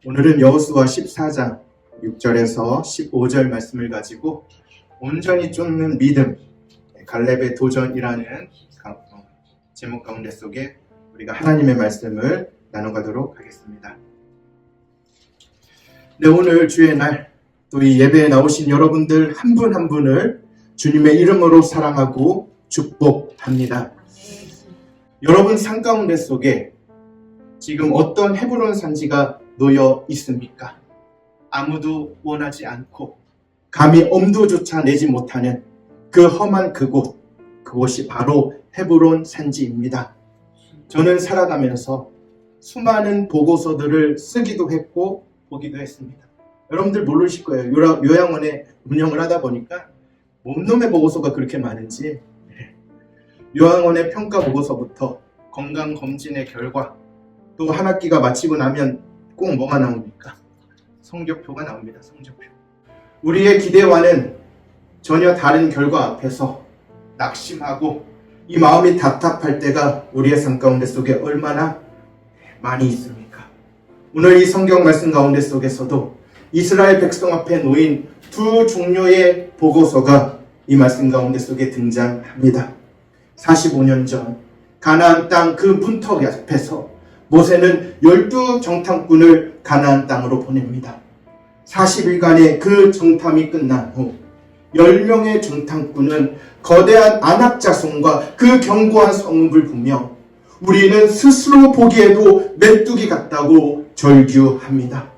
오늘은 여호수아 14장 6절에서 15절 말씀을 가지고 온전히 쫓는 믿음, 갈렙의 도전이라는 제목 가운데 속에 우리가 하나님의 말씀을 나눠가도록 하겠습니다. 네, 오늘 주의 날 또 이 예배에 나오신 여러분들 한 분 한 분을 주님의 이름으로 사랑하고 축복합니다. 여러분 삶 가운데 속에 지금 어떤 헤브론 산지가 놓여 있습니까? 아무도 원하지 않고 감히 엄두조차 내지 못하는 그 험한 그곳이 바로 헤브론 산지입니다. 저는 살아가면서 수많은 보고서들을 쓰기도 했고 보기도 했습니다. 여러분들 모르실 거예요. 요양원에 운영을 하다 보니까 뭔 놈의 보고서가 그렇게 많은지. 요양원의 평가 보고서부터 건강검진의 결과, 또 한 학기가 마치고 나면 꼭 뭐가 나옵니까? 성적표가 나옵니다. 성적표. 우리의 기대와는 전혀 다른 결과 앞에서 낙심하고 이 마음이 답답할 때가 우리의 삶 가운데 속에 얼마나 많이 있습니까? 오늘 이 성경 말씀 가운데 속에서도 이스라엘 백성 앞에 놓인 두 종류의 보고서가 이 말씀 가운데 속에 등장합니다. 45년 전 가나안 땅 그 문턱 앞에서 모세는 12정탐꾼을 가나안 땅으로 보냅니다. 40일간의 그 정탐이 끝난 후 10명의 정탐꾼은 거대한 아낙 자손과 그 견고한 성읍을 보며 우리는 스스로 보기에도 메뚜기 같다고 절규합니다.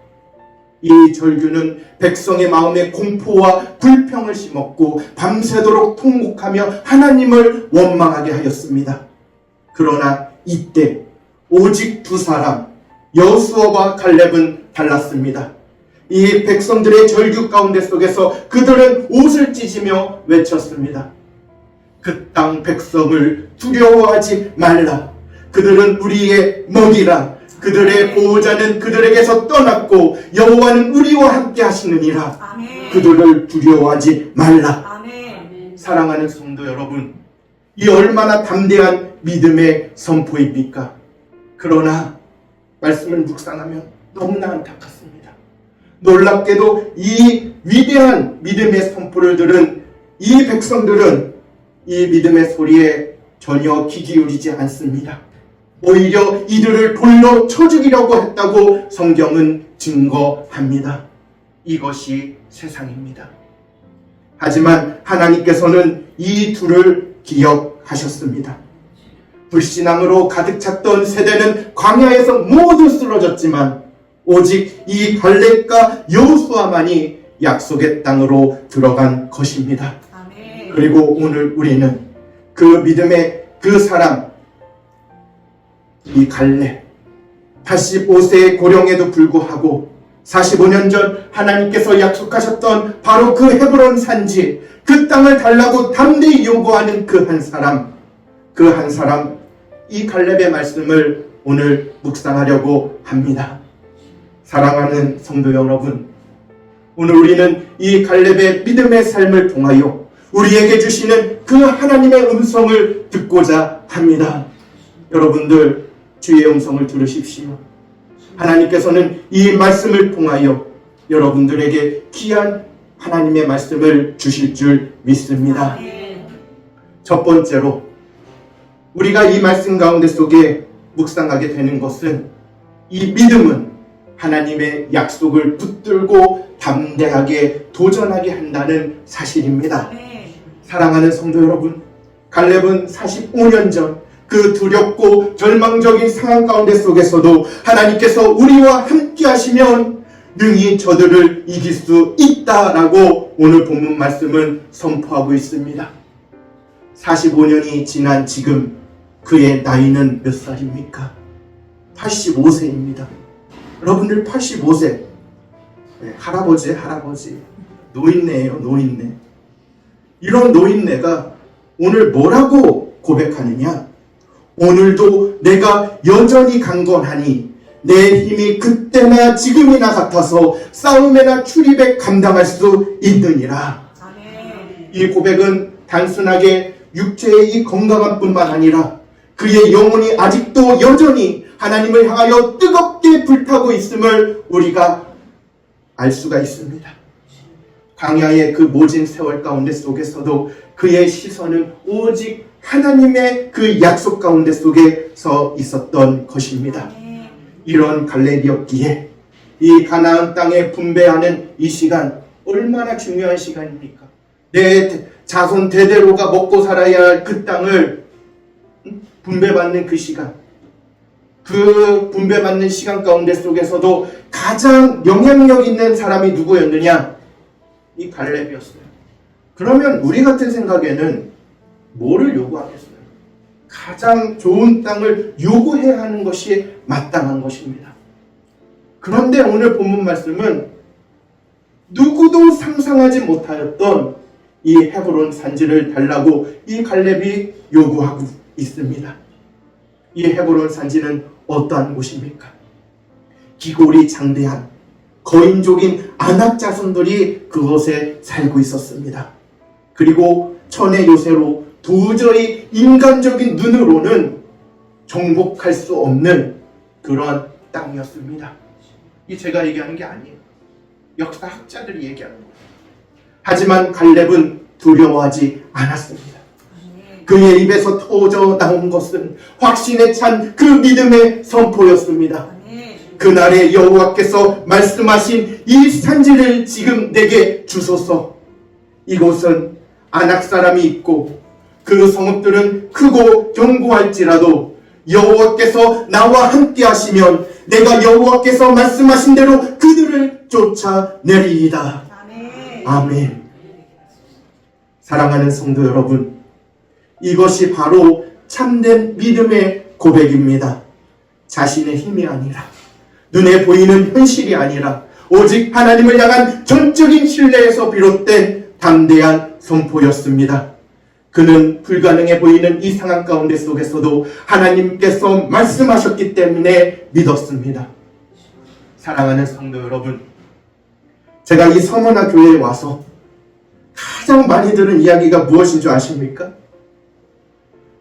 이 절규는 백성의 마음에 공포와 불평을 심었고 밤새도록 통곡하며 하나님을 원망하게 하였습니다. 그러나 이때 오직 두 사람, 여호수아와 갈렙은 달랐습니다. 이 백성들의 절규 가운데 속에서 그들은 옷을 찢으며 외쳤습니다. 그 땅 백성을 두려워하지 말라. 그들은 우리의 먹이라. 그들의 보호자는 그들에게서 떠났고 여호와는 우리와 함께 하시느니라. 아멘. 그들을 두려워하지 말라. 아멘. 사랑하는 성도 여러분, 이 얼마나 담대한 믿음의 선포입니까? 그러나 말씀을 묵상하면 너무나 안타깝습니다. 놀랍게도 이 위대한 믿음의 선포를 들은 이 백성들은 이 믿음의 소리에 전혀 귀 기울이지 않습니다. 오히려 이들을 돌로 쳐 죽이려고 했다고 성경은 증거합니다. 이것이 세상입니다. 하지만 하나님께서는 이 둘을 기억하셨습니다. 불신앙으로 가득 찼던 세대는 광야에서 모두 쓰러졌지만 오직 이 갈렙과 여호수아만이 약속의 땅으로 들어간 것입니다. 아멘. 그리고 오늘 우리는 그 믿음의 그 사람, 이 갈렙 85세의 고령에도 불구하고 45년 전 하나님께서 약속하셨던 바로 그 헤브론 산지, 그 땅을 달라고 담대히 요구하는 그 한 사람, 이 갈렙의 말씀을 오늘 묵상하려고 합니다. 사랑하는 성도 여러분, 오늘 우리는 이 갈렙의 믿음의 삶을 통하여 우리에게 주시는 그 하나님의 음성을 듣고자 합니다. 여러분들 주의 음성을 들으십시오. 하나님께서는 이 말씀을 통하여 여러분들에게 귀한 하나님의 말씀을 주실 줄 믿습니다. 첫 번째로 우리가 이 말씀 가운데 속에 묵상하게 되는 것은 이 믿음은 하나님의 약속을 붙들고 담대하게 도전하게 한다는 사실입니다. 사랑하는 성도 여러분, 갈렙은 45년 전 그 두렵고 절망적인 상황 가운데 속에서도 하나님께서 우리와 함께 하시면 능히 저들을 이길 수 있다라고 오늘 본문 말씀은 선포하고 있습니다. 45년이 지난 지금 그의 나이는 몇 살입니까? 85세입니다. 여러분들 85세. 네, 할아버지. 노인네예요, 노인네. 이런 노인네가 오늘 뭐라고 고백하느냐? 오늘도 내가 여전히 강건하니 내 힘이 그때나 지금이나 같아서 싸움에나 출입에 감당할 수 있느니라. 아멘. 이 고백은 단순하게 육체의 이 건강함 뿐만 아니라 그의 영혼이 아직도 여전히 하나님을 향하여 뜨겁게 불타고 있음을 우리가 알 수가 있습니다. 광야의 그 모진 세월 가운데 속에서도 그의 시선은 오직 하나님의 그 약속 가운데 속에 서 있었던 것입니다. 이런 갈렙이었기에 이 가나안 땅에 분배하는 이 시간 얼마나 중요한 시간입니까? 내 자손 대대로가 먹고 살아야 할 그 땅을 분배받는 그 시간, 그 분배받는 시간 가운데 속에서도 가장 영향력 있는 사람이 누구였느냐? 이 갈렙이었어요. 그러면 우리 같은 생각에는 뭐를 요구하겠어요? 가장 좋은 땅을 요구해야 하는 것이 마땅한 것입니다. 그런데 오늘 본문 말씀은 누구도 상상하지 못하였던 이 헤브론 산지를 달라고 이 갈렙이 요구하고 있습니다. 이 헤브론 산지는 어떠한 곳입니까? 기골이 장대한 거인족인 아낙 자손들이 그곳에 살고 있었습니다. 그리고 천의 요새로 도저히 인간적인 눈으로는 정복할 수 없는 그런 땅이었습니다. 이 제가 얘기하는 게 아니에요. 역사학자들이 얘기하는 거예요. 하지만 갈렙은 두려워하지 않았습니다. 그의 입에서 터져 나온 것은 확신에 찬 그 믿음의 선포였습니다. 그날에 여호와께서 말씀하신 이 산지를 지금 내게 주소서. 이곳은 아낙 사람이 있고 그 성읍들은 크고 견고할지라도 여호와께서 나와 함께 하시면 내가 여호와께서 말씀하신 대로 그들을 쫓아내리이다. 아멘. 사랑하는 성도 여러분, 이것이 바로 참된 믿음의 고백입니다. 자신의 힘이 아니라, 눈에 보이는 현실이 아니라 오직 하나님을 향한 전적인 신뢰에서 비롯된 담대한 선포였습니다. 그는 불가능해 보이는 이 상황 가운데 속에서도 하나님께서 말씀하셨기 때문에 믿었습니다. 사랑하는 성도 여러분, 제가 이 서머나 교회에 와서 가장 많이 들은 이야기가 무엇인 줄 아십니까?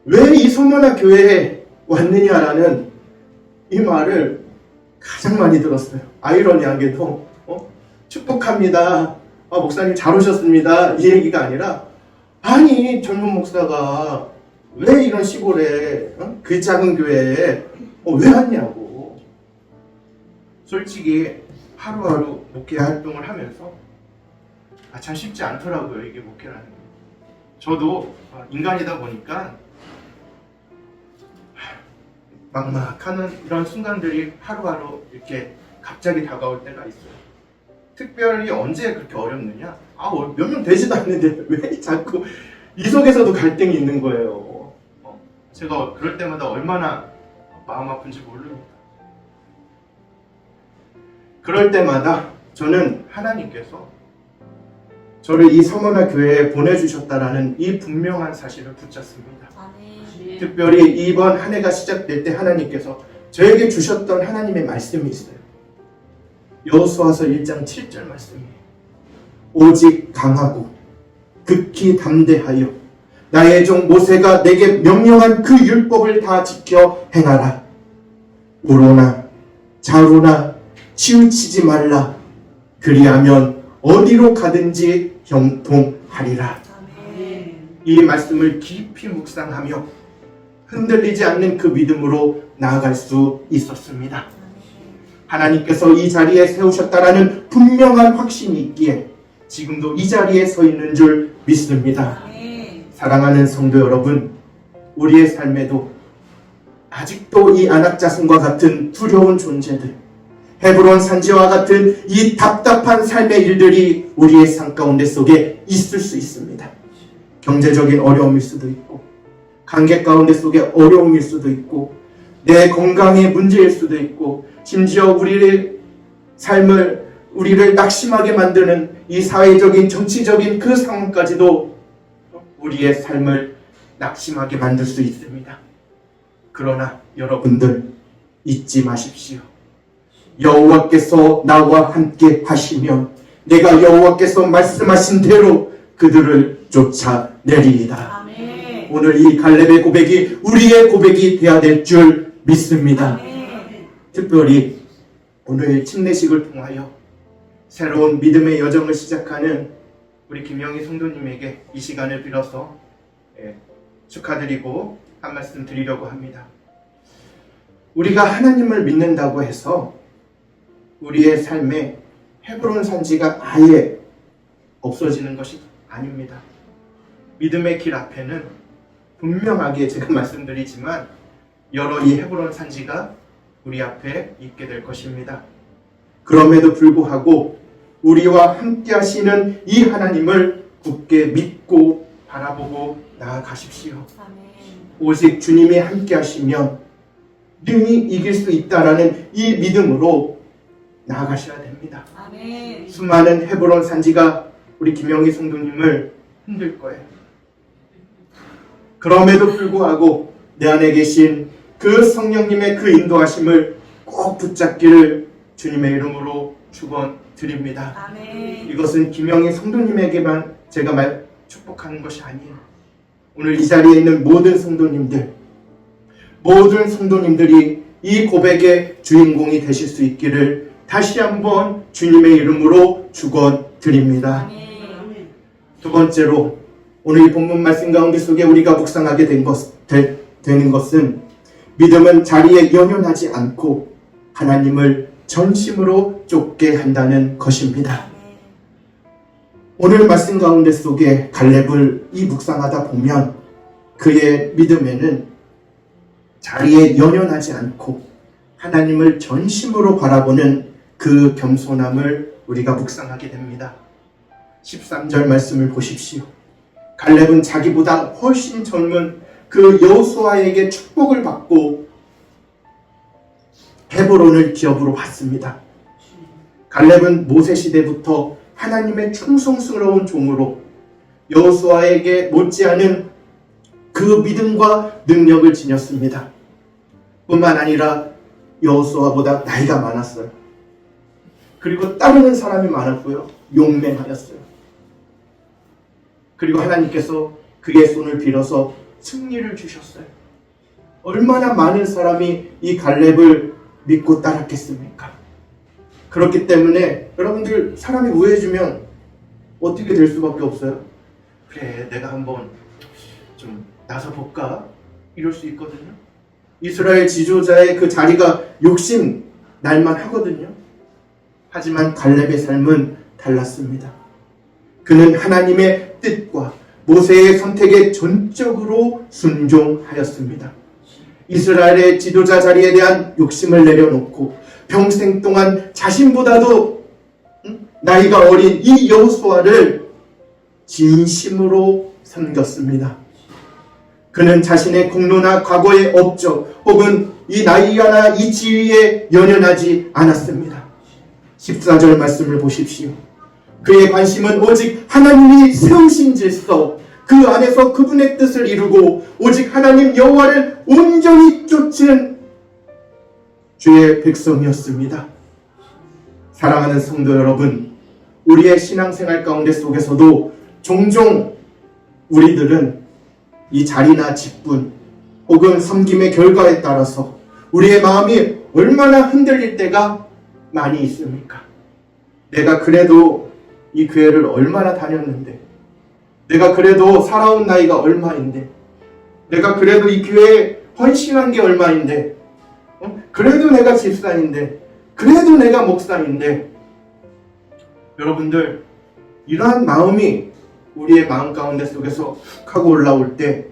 왜 이 서머나 교회에 왔느냐라는 이 말을 가장 많이 들었어요. 아이러니하게도 축복합니다. 목사님 잘 오셨습니다. 이 얘기가 아니라, 아니 젊은 목사가 왜 이런 시골에 그 작은 교회에 왜 왔냐고. 솔직히 하루하루 목회 활동을 하면서 참 쉽지 않더라고요. 이게 목회라는 게. 저도 인간이다 보니까 막막하는 이런 순간들이 하루하루 이렇게 갑자기 다가올 때가 있어요. 특별히 언제 그렇게 어렵느냐? 몇 명 되지도 않는데 왜 자꾸 이 속에서도 갈등이 있는 거예요. 제가 그럴 때마다 얼마나 마음 아픈지 모릅니다. 그럴 때마다 저는 하나님께서 저를 이 서머나 교회에 보내주셨다라는 이 분명한 사실을 붙잡습니다. 특별히 이번 한 해가 시작될 때 하나님께서 저에게 주셨던 하나님의 말씀이 있어요. 여호수아서 1장 7절 말씀이에요. 오직 강하고 극히 담대하여 나의 종 모세가 내게 명령한 그 율법을 다 지켜 행하라. 우로나 좌로나 치우치지 말라. 그리하면 어디로 가든지 형통하리라. 이 말씀을 깊이 묵상하며 흔들리지 않는 그 믿음으로 나아갈 수 있었습니다. 하나님께서 이 자리에 세우셨다라는 분명한 확신이 있기에 지금도 이 자리에 서 있는 줄 믿습니다. 사랑하는 성도 여러분, 우리의 삶에도 아직도 이 아낙 자손과 같은 두려운 존재들, 헤브론 산지와 같은 이 답답한 삶의 일들이 우리의 삶 가운데 속에 있을 수 있습니다. 경제적인 어려움일 수도 있고, 관계 가운데 속에 어려움일 수도 있고, 내 건강의 문제일 수도 있고, 심지어 우리의 삶을, 우리를 낙심하게 만드는 이 사회적인, 정치적인 그 상황까지도 우리의 삶을 낙심하게 만들 수 있습니다. 그러나 여러분들 잊지 마십시오. 여호와께서 나와 함께 하시면 내가 여호와께서 말씀하신 대로 그들을 쫓아내리이다. 오늘 이 갈렙의 고백이 우리의 고백이 되어야 될 줄 믿습니다. 특별히 오늘 침례식을 통하여 새로운 믿음의 여정을 시작하는 우리 김영희 성도님에게 이 시간을 빌어서 축하드리고 한 말씀 드리려고 합니다. 우리가 하나님을 믿는다고 해서 우리의 삶에 헤브론 산지가 아예 없어지는 것이 아닙니다. 믿음의 길 앞에는 분명하게 제가 말씀드리지만 여러 이 헤브론 산지가 우리 앞에 있게 될 것입니다. 그럼에도 불구하고 우리와 함께 하시는 이 하나님을 굳게 믿고 바라보고 나아가십시오. 아멘. 오직 주님이 함께 하시면 능히 이길 수 있다라는 이 믿음으로 나아가셔야 됩니다. 아멘. 수많은 헤브론 산지가 우리 김영희 성도님을 힘들 거예요. 그럼에도 불구하고 내 안에 계신 그 성령님의 그 인도하심을 꼭 붙잡기를 주님의 이름으로 축원드립니다. 아멘. 이것은 김영희 성도님에게만 제가 축복하는 것이 아니에요. 오늘 이 자리에 있는 모든 성도님들이 이 고백의 주인공이 되실 수 있기를 다시 한번 주님의 이름으로 축원드립니다. 아멘. 두 번째로 오늘 이 본문 말씀 가운데 속에 우리가 묵상하게 되는 것은 믿음은 자리에 연연하지 않고 하나님을 전심으로 쫓게 한다는 것입니다. 오늘 말씀 가운데 속에 갈렙을 이 묵상하다 보면 그의 믿음에는 자리에 연연하지 않고 하나님을 전심으로 바라보는 그 겸손함을 우리가 묵상하게 됩니다. 13절 말씀을 보십시오. 갈렙은 자기보다 훨씬 젊은 그 여호수아에게 축복을 받고 헤브론을 기업으로 받습니다. 갈렙은 모세 시대부터 하나님의 충성스러운 종으로 여호수아에게 못지않은 그 믿음과 능력을 지녔습니다. 뿐만 아니라 여호수아보다 나이가 많았어요. 그리고 따르는 사람이 많았고요. 용맹하였어요. 그리고 하나님께서 그의 손을 빌어서 승리를 주셨어요. 얼마나 많은 사람이 이 갈렙을 믿고 따랐겠습니까? 그렇기 때문에 여러분들 사람이 우회해주면 어떻게 될 수밖에 없어요. 그래, 내가 한번 좀 나서볼까? 이럴 수 있거든요. 이스라엘 지도자의 그 자리가 욕심 날만 하거든요. 하지만 갈렙의 삶은 달랐습니다. 그는 하나님의 뜻과 모세의 선택에 전적으로 순종하였습니다. 이스라엘의 지도자 자리에 대한 욕심을 내려놓고 평생 동안 자신보다도 나이가 어린 이 여호수아를 진심으로 섬겼습니다. 그는 자신의 공로나 과거의 업적 혹은 이 나이나 이 지위에 연연하지 않았습니다. 14절 말씀을 보십시오. 그의 관심은 오직 하나님이 세우신 질서, 그 안에서 그분의 뜻을 이루고 오직 하나님 여호와를 온전히 쫓은 주의 백성이었습니다. 사랑하는 성도 여러분, 우리의 신앙생활 가운데 속에서도 종종 우리들은 이 자리나 직분 혹은 섬김의 결과에 따라서 우리의 마음이 얼마나 흔들릴 때가 많이 있습니까? 내가 그래도 이 교회를 얼마나 다녔는데, 내가 그래도 살아온 나이가 얼마인데, 내가 그래도 이 교회에 헌신한 게 얼마인데, 그래도 내가 집사인데, 그래도 내가 목사인데. 여러분들, 이러한 마음이 우리의 마음 가운데 속에서 훅 하고 올라올 때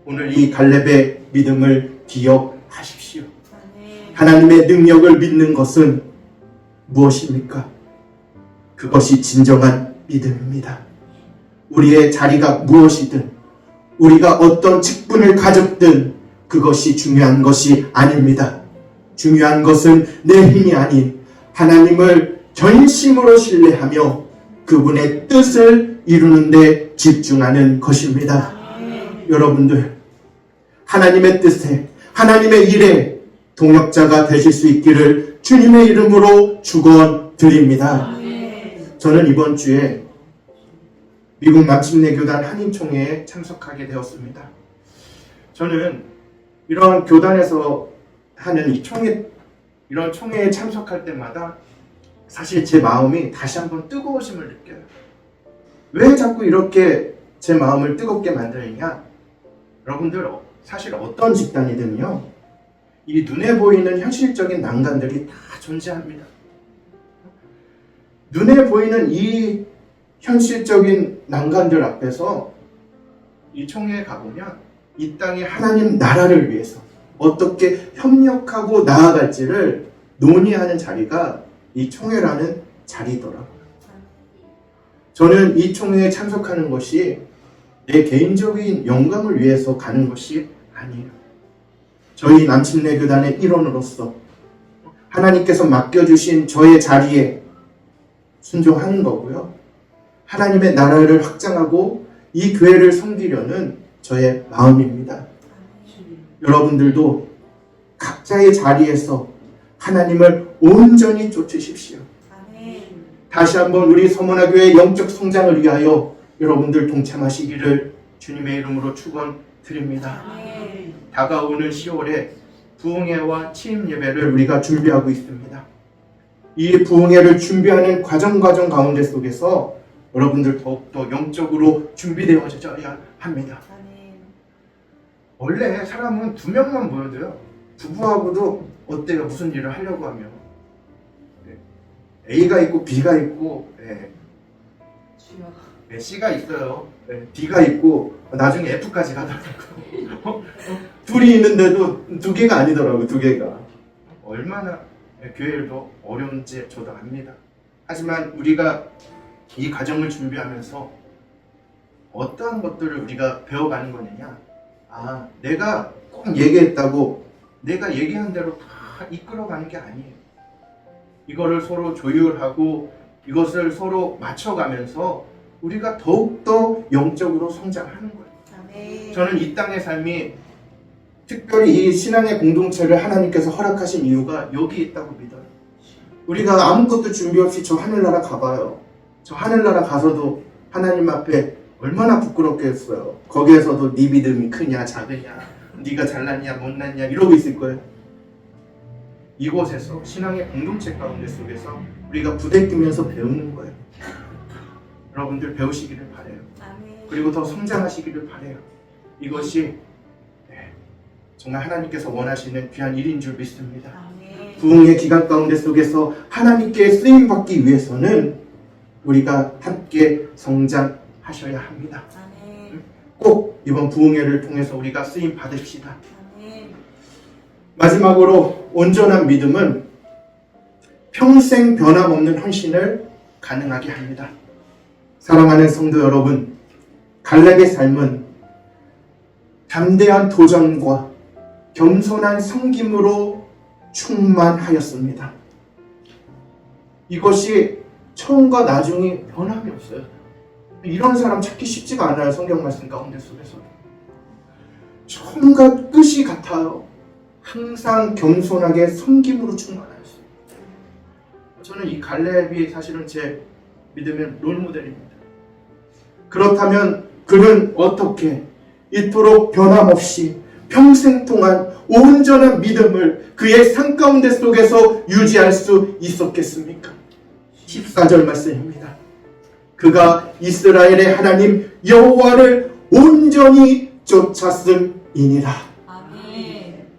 오늘 이 갈렙의 믿음을 기억하십시오. 하나님의 능력을 믿는 것은 무엇입니까? 그것이 진정한 믿음입니다. 우리의 자리가 무엇이든 우리가 어떤 직분을 가졌든 그것이 중요한 것이 아닙니다. 중요한 것은 내 힘이 아닌 하나님을 전심으로 신뢰하며 그분의 뜻을 이루는 데 집중하는 것입니다. 여러분들, 하나님의 뜻에, 하나님의 일에 동역자가 되실 수 있기를 주님의 이름으로 축원드립니다. 저는 이번 주에 미국 남침내 교단 한인총회에 참석하게 되었습니다. 저는 이런 교단에서 하는 이 총회 이런 총회에 참석할 때마다 사실 제 마음이 다시 한번 뜨거워짐을 느껴요. 왜 자꾸 이렇게 제 마음을 뜨겁게 만드느냐? 여러분들 사실 어떤 집단이든요, 이 눈에 보이는 현실적인 난관들이 다 존재합니다. 눈에 보이는 이 현실적인 난관들 앞에서 이 총회에 가보면 이 땅의 하나님 나라를 위해서 어떻게 협력하고 나아갈지를 논의하는 자리가 이 총회라는 자리더라고요. 저는 이 총회에 참석하는 것이 내 개인적인 영광을 위해서 가는 것이 아니에요. 저희 남침내 교단의 일원으로서 하나님께서 맡겨주신 저의 자리에 순종하는 거고요. 하나님의 나라를 확장하고 이 교회를 섬기려는 저의 마음입니다. 여러분들도 각자의 자리에서 하나님을 온전히 쫓으십시오. 다시 한번 우리 서문화교회의 영적 성장을 위하여 여러분들 동참하시기를 주님의 이름으로 축원드립니다. 다가오는 10월에 부흥회와 취임 예배를 우리가 준비하고 있습니다. 이 부흥회를 준비하는 과정 가운데 속에서 여러분들 더욱더 영적으로 준비되어져야 합니다. 원래 사람은 두 명만 모여도요, 부부하고도 어때요? 무슨 일을 하려고 하면 A가 있고 B가 있고 C가 있어요. D가 있고 나중에 F까지 가더라고요. 둘이 있는데도 두 개가 아니더라고요. 두 개가. 얼마나 교회도 어려운지 저도 압니다. 하지만 우리가 이 과정을 준비하면서 어떠한 것들을 우리가 배워가는 거느냐? 내가 꼭 얘기했다고 내가 얘기한 대로 다 이끌어가는 게 아니에요. 이거를 서로 조율하고 이것을 서로 맞춰가면서 우리가 더욱더 영적으로 성장하는 거예요. 저는 이 땅의 삶이 특별히 이 신앙의 공동체를 하나님께서 허락하신 이유가 여기 있다고 믿어요. 우리가 아무것도 준비 없이 저 하늘나라 가봐요. 저 하늘나라 가서도 하나님 앞에 얼마나 부끄럽겠어요. 거기에서도 네 믿음이 크냐 작으냐, 네가 잘났냐 못났냐 이러고 있을 거예요. 이곳에서 신앙의 공동체 가운데 속에서 우리가 부대끼면서 배우는 거예요. 여러분들 배우시기를 바라요. 그리고 더 성장하시기를 바라요. 이것이 정말 하나님께서 원하시는 귀한 일인 줄 믿습니다. 부흥의 기간 가운데 속에서 하나님께 쓰임받기 위해서는 우리가 함께 성장하셔야 합니다. 꼭 이번 부흥회를 통해서 우리가 쓰임 받읍시다. 마지막으로 온전한 믿음은 평생 변함없는 헌신을 가능하게 합니다. 사랑하는 성도 여러분, 갈렙의 삶은 담대한 도전과 겸손한 섬김으로 충만하였습니다. 이것이 처음과 나중이 변함이 없어요. 이런 사람 찾기 쉽지가 않아요. 성경 말씀 가운데 속에서 처음과 끝이 같아요. 항상 겸손하게 섬김으로 충만하였습니다. 저는 이 갈렙이 사실은 제 믿음의 롤모델입니다. 그렇다면 그는 어떻게 이토록 변함없이 평생 동안 온전한 믿음을 그의 삶 가운데 속에서 유지할 수 있었겠습니까? 14절 말씀입니다. 그가 이스라엘의 하나님 여호와를 온전히 쫓았음이니라.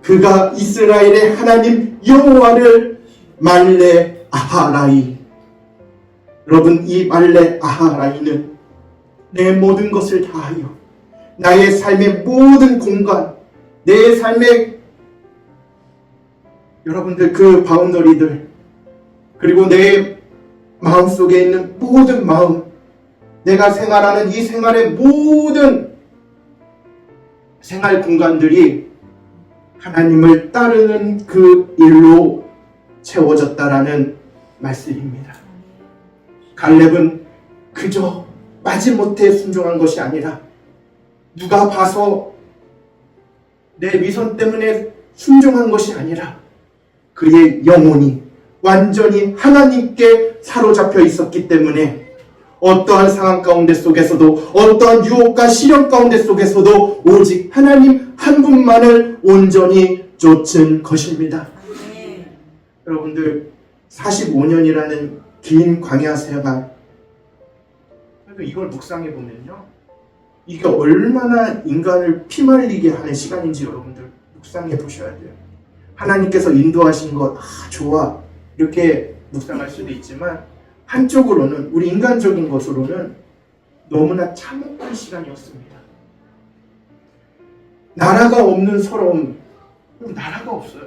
그가 이스라엘의 하나님 여호와를 말레 아하라이. 여러분, 이 말레 아하라이는 내 모든 것을 다하여 나의 삶의 모든 공간, 내 삶의 여러분들 그 바운더리들, 그리고 내 마음속에 있는 모든 마음, 내가 생활하는 이 생활의 모든 생활 공간들이 하나님을 따르는 그 일로 채워졌다라는 말씀입니다. 갈렙은 그저 마지못해 순종한 것이 아니라 누가 봐서 내 미선 때문에 순종한 것이 아니라 그의 영혼이 완전히 하나님께 사로잡혀 있었기 때문에 어떠한 상황 가운데 속에서도, 어떠한 유혹과 시련 가운데 속에서도 오직 하나님 한 분만을 온전히 쫓은 것입니다. 여러분들 45년이라는 긴 광야 생활, 이걸 묵상해 보면요, 이게 얼마나 인간을 피말리게 하는 시간인지 여러분들 묵상해 보셔야 돼요. 하나님께서 인도하신 것, 좋아, 이렇게 묵상할 수도 있지만, 한쪽으로는, 우리 인간적인 것으로는 너무나 참혹한 시간이었습니다. 나라가 없는 서러움. 나라가 없어요.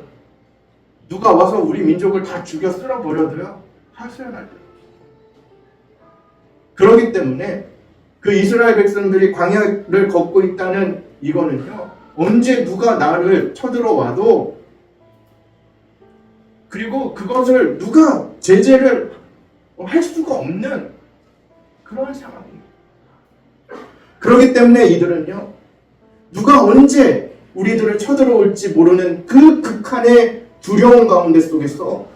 누가 와서 우리 민족을 다 죽여 쓸어버려도요, 하소연할 때. 그렇기 때문에 그 이스라엘 백성들이 광야를 걷고 있다는 이거는요, 언제 누가 나를 쳐들어와도, 그리고 그것을 누가 제재를 할 수가 없는 그런 상황입니다. 그렇기 때문에 이들은요, 누가 언제 우리들을 쳐들어올지 모르는 그 극한의 두려움 가운데 속에서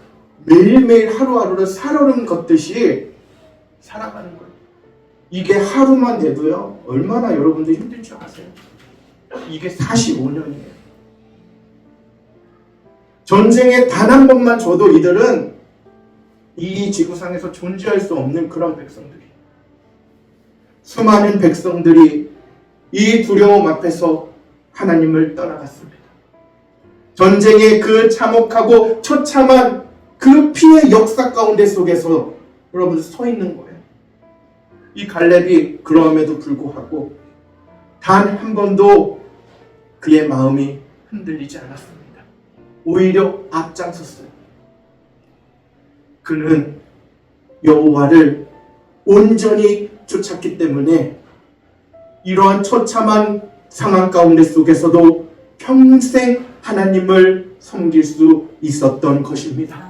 매일매일 하루하루를 살얼음 걷듯이 살아가는 거예요. 이게 하루만 돼도요, 얼마나 여러분들 힘들 줄 아세요? 이게 45년이에요. 전쟁에 단 한 번만 져도 이들은 이 지구상에서 존재할 수 없는 그런 백성들이, 수많은 백성들이 이 두려움 앞에서 하나님을 떠나갔습니다. 전쟁의 그 참혹하고 처참한 그 피해 역사 가운데 속에서 여러분 서 있는 거예요. 이 갈렙이 그럼에도 불구하고 단 한 번도 그의 마음이 흔들리지 않았습니다. 오히려 앞장섰어요. 그는 여호와를 온전히 쫓았기 때문에 이러한 처참한 상황 가운데 속에서도 평생 하나님을 섬길 수 있었던 것입니다.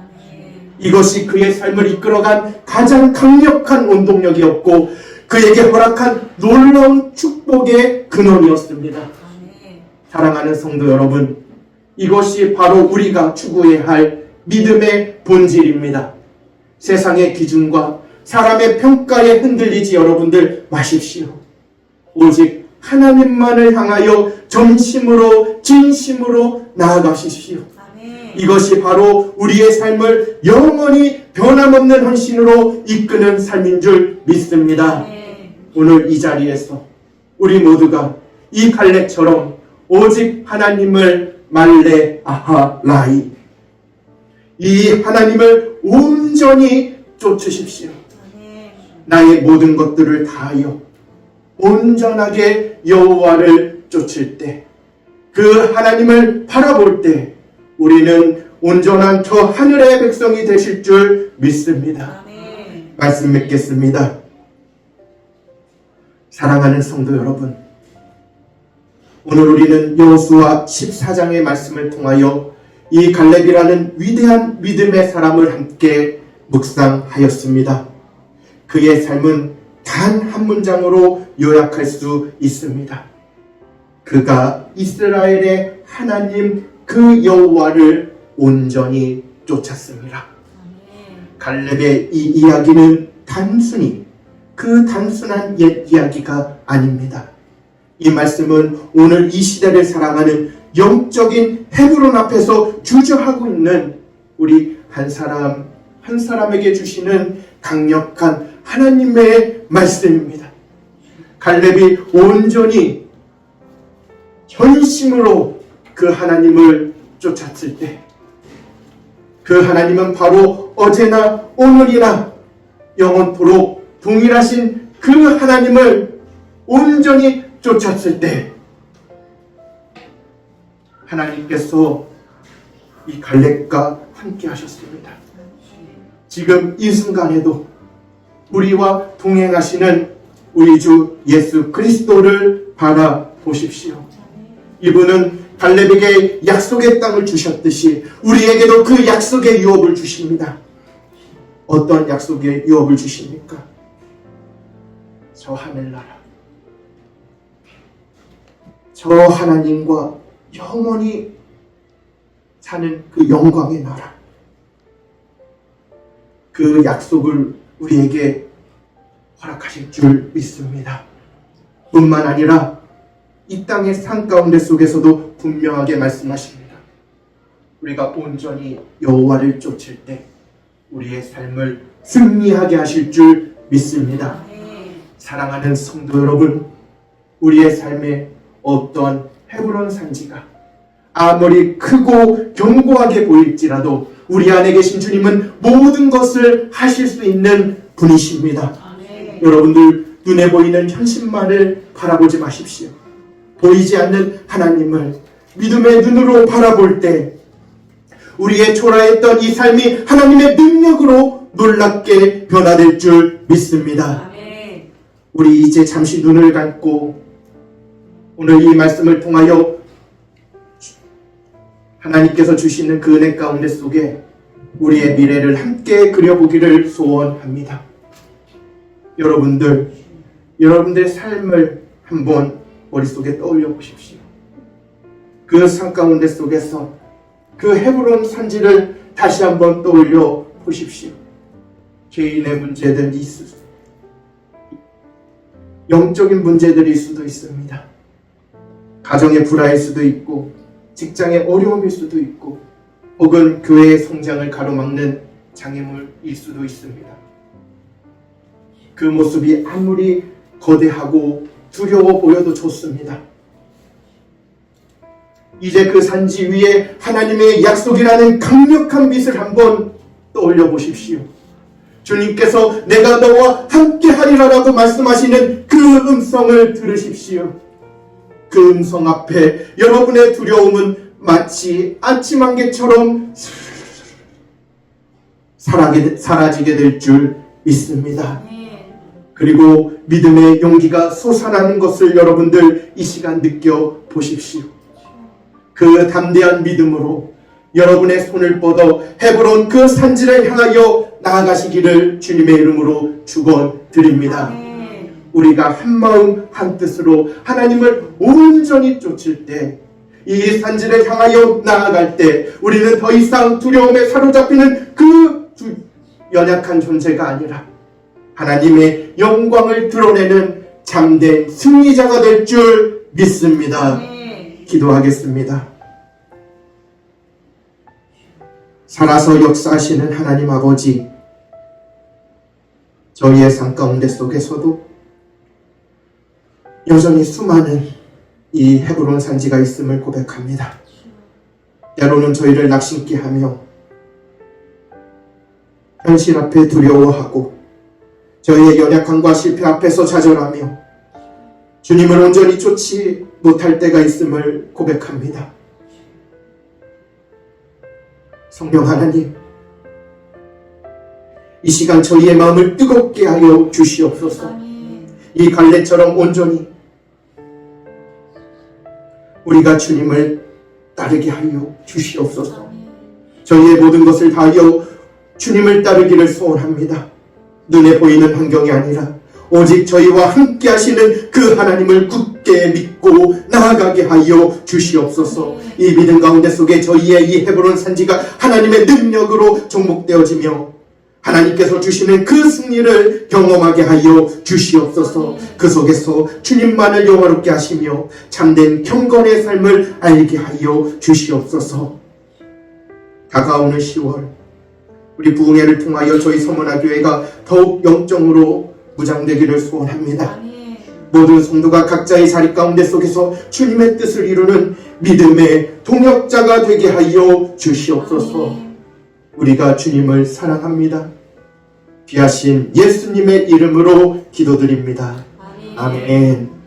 이것이 그의 삶을 이끌어간 가장 강력한 원동력이었고 그에게 허락한 놀라운 축복의 근원이었습니다. 사랑하는 성도 여러분, 이것이 바로 우리가 추구해야 할 믿음의 본질입니다. 세상의 기준과 사람의 평가에 흔들리지 여러분들 마십시오. 오직 하나님만을 향하여 전심으로 진심으로 나아가십시오. 이것이 바로 우리의 삶을 영원히 변함없는 헌신으로 이끄는 삶인 줄 믿습니다. 오늘 이 자리에서 우리 모두가 이 갈렙처럼 오직 하나님을 말레 아하라이, 이 하나님을 온전히 쫓으십시오. 나의 모든 것들을 다하여 온전하게 여호와를 쫓을 때, 그 하나님을 바라볼 때 우리는 온전한 저 하늘의 백성이 되실 줄 믿습니다. 말씀 맺겠습니다. 사랑하는 성도 여러분, 오늘 우리는 여호수아 14장의 말씀을 통하여 이 갈렙이라는 위대한 믿음의 사람을 함께 묵상하였습니다. 그의 삶은 단 한 문장으로 요약할 수 있습니다. 그가 이스라엘의 하나님 그 여호와를 온전히 쫓았습니다. 갈렙의 이 이야기는 단순히 그 단순한 옛 이야기가 아닙니다. 이 말씀은 오늘 이 시대를 살아가는 영적인 헤브론 앞에서 주저하고 있는 우리 한 사람 한 사람에게 주시는 강력한 하나님의 말씀입니다. 갈렙이 온전히 전심으로 그 하나님을 쫓았을 때, 그 하나님은 바로 어제나 오늘이나 영원토록 동일하신 그 하나님을 온전히 쫓았을 때 하나님께서 이 갈렙과 함께 하셨습니다. 지금 이 순간에도 우리와 동행하시는 우리 주 예수 그리스도를 바라보십시오. 이분은 갈렙에게 약속의 땅을 주셨듯이 우리에게도 그 약속의 유업을 주십니다. 어떤 약속의 유업을 주십니까? 저 하늘나라, 저 하나님과 영원히 사는 그 영광의 나라, 그 약속을 우리에게 허락하실 줄 믿습니다. 뿐만 아니라 이 땅의 산 가운데 속에서도 분명하게 말씀하십니다. 우리가 온전히 여호와를 쫓을 때 우리의 삶을 승리하게 하실 줄 믿습니다. 사랑하는 성도 여러분, 우리의 삶에 어떤 헤브론 산지가 아무리 크고 견고하게 보일지라도 우리 안에 계신 주님은 모든 것을 하실 수 있는 분이십니다. 여러분들, 눈에 보이는 현실만을 바라보지 마십시오. 보이지 않는 하나님을 믿음의 눈으로 바라볼 때 우리의 초라했던 이 삶이 하나님의 능력으로 놀랍게 변화될 줄 믿습니다. 우리 이제 잠시 눈을 감고 오늘 이 말씀을 통하여 하나님께서 주시는 그 은혜 가운데 속에 우리의 미래를 함께 그려보기를 소원합니다. 여러분들의 삶을 한번 머릿속에 떠올려 보십시오. 그 산 가운데 속에서 그 헤브론 산지를 다시 한번 떠올려 보십시오. 개인의 문제들이 있을 수, 영적인 문제들일 수도 있습니다. 가정의 불화일 수도 있고, 직장의 어려움일 수도 있고, 혹은 교회의 성장을 가로막는 장애물일 수도 있습니다. 그 모습이 아무리 거대하고 두려워 보여도 좋습니다. 이제 그 산지 위에 하나님의 약속이라는 강력한 빛을 한번 떠올려 보십시오. 주님께서 내가 너와 함께 하리라라고 말씀하시는 그 음성을 들으십시오. 그 음성 앞에 여러분의 두려움은 마치 아침 안개처럼 사라지게 될 줄 믿습니다. 그리고 믿음의 용기가 솟아나는 것을 여러분들 이 시간 느껴 보십시오. 그 담대한 믿음으로 여러분의 손을 뻗어 헤브론 그 산지를 향하여 나아가시기를 주님의 이름으로 축원드립니다. 우리가 한마음 한뜻으로 하나님을 온전히 쫓을 때, 이 산지를 향하여 나아갈 때 우리는 더 이상 두려움에 사로잡히는 그 연약한 존재가 아니라 하나님의 영광을 드러내는 참된 승리자가 될 줄 믿습니다. 기도하겠습니다. 살아서 역사하시는 하나님 아버지, 저희의 삶 가운데 속에서도 여전히 수많은 이 헤브론 산지가 있음을 고백합니다. 때로는 저희를 낙심케 하며 현실 앞에 두려워하고 저희의 연약함과 실패 앞에서 좌절하며 주님을 온전히 쫓지 못할 때가 있음을 고백합니다. 성령 하나님, 이 시간 저희의 마음을 뜨겁게 하여 주시옵소서. 이 갈렙처럼 온전히 우리가 주님을 따르게 하여 주시옵소서. 저희의 모든 것을 다하여 주님을 따르기를 소원합니다. 눈에 보이는 환경이 아니라 오직 저희와 함께 하시는 그 하나님을 굳게 믿고 나아가게 하여 주시옵소서. 이 믿음 가운데 속에 저희의 이 헤브론 산지가 하나님의 능력으로 정복되어지며 하나님께서 주시는 그 승리를 경험하게 하여 주시옵소서. 그 속에서 주님만을 영화롭게 하시며 참된 경건의 삶을 알게 하여 주시옵소서. 다가오는 10월 우리 부흥회를 통하여 저희 서문화 교회가 더욱 영적으로 무장되기를 소원합니다. 모든 성도가 각자의 자리 가운데 속에서 주님의 뜻을 이루는 믿음의 동역자가 되게 하여 주시옵소서. 우리가 주님을 사랑합니다. 귀하신 예수님의 이름으로 기도드립니다. 아멘.